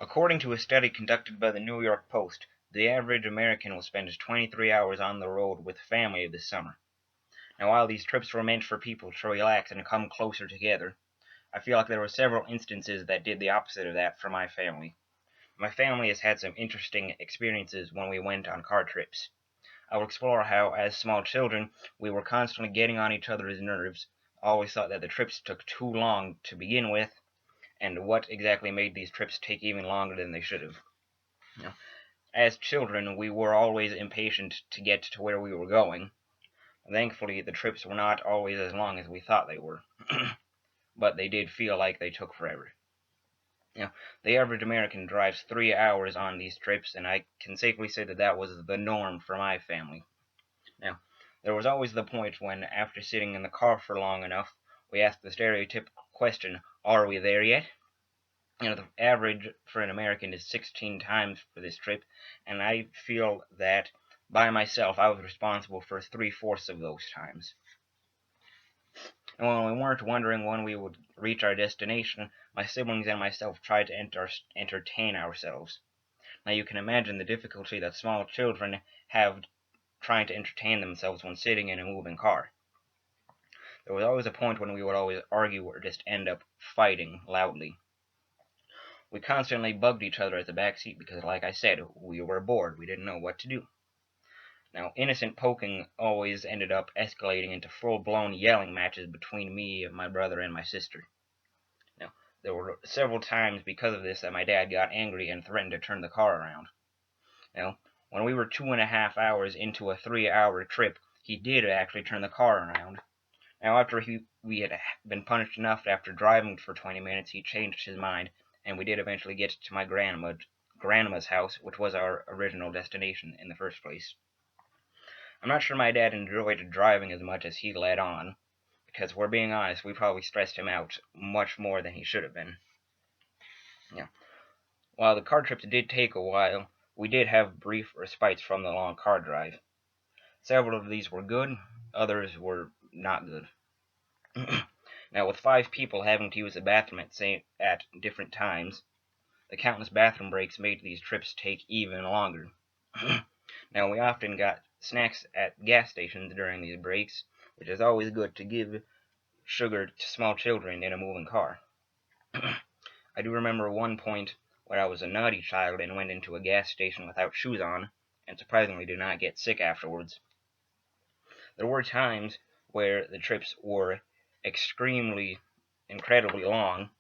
According to a study conducted by the New York Post, the average American will spend 23 hours on the road with family this summer. Now, while these trips were meant for people to relax and come closer together, I feel like there were several instances that did the opposite of that for my family. My family has had some interesting experiences when we went on car trips. I will explore how, as small children, we were constantly getting on each other's nerves, always thought that the trips took too long to begin with, and what exactly made these trips take even longer than they should have. Now, as children, we were always impatient to get to where we were going. Thankfully, the trips were not always as long as we thought they were, but they did feel like they took forever. The average American drives 3 hours on these trips, and I can safely say that that was the norm for my family. Now, there was always the point when, after sitting in the car for long enough, we asked the stereotypical question, "Are we there yet?" The average for an American is 16 times for this trip, and I feel that by myself I was responsible for 3/4 of those times. And when we weren't wondering when we would reach our destination, my siblings and myself tried to entertain ourselves. Now you can imagine the difficulty that small children have trying to entertain themselves when sitting in a moving car. There was always a point when we would always argue or just end up fighting loudly. We constantly bugged each other at the back seat because, like I said, we were bored. We didn't know what to do. Now, innocent poking always ended up escalating into full-blown yelling matches between me, my brother, and my sister. Now, there were several times because of this that my dad got angry and threatened to turn the car around. Now, when we were 2.5 hours into a 3-hour trip, he did actually turn the car around. Now, after we had been punished enough after driving for 20 minutes, he changed his mind, and we did eventually get to my grandma's house, which was our original destination in the first place. I'm not sure my dad enjoyed driving as much as he let on, because we're being honest, we probably stressed him out much more than he should have been. While the car trips did take a while, we did have brief respites from the long car drive. Several of these were good, others were not good. Now, with 5 people having to use the bathroom at different times, the countless bathroom breaks made these trips take even longer. Now, we often got snacks at gas stations during these breaks, which is always good to give sugar to small children in a moving car. I do remember one point where I was a naughty child and went into a gas station without shoes on, and surprisingly did not get sick afterwards. There were times where the trips were incredibly long,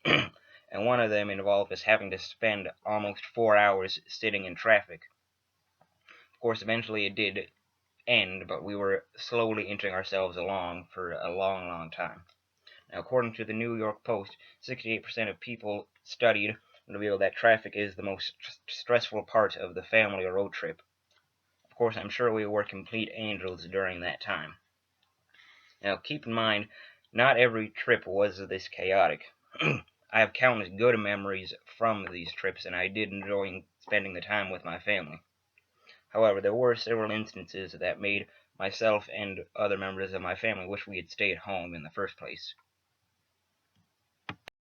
and one of them involved us having to spend almost 4 hours sitting in traffic. Of course, eventually it did end, but we were slowly inching ourselves along for a long, long time. Now, according to the New York Post, 68% of people studied revealed that traffic is the most stressful part of the family road trip. Of course, I'm sure we were complete angels during that time. Now, keep in mind, not every trip was this chaotic. I have countless good memories from these trips, and I did enjoy spending the time with my family. However, there were several instances that made myself and other members of my family wish we had stayed home in the first place.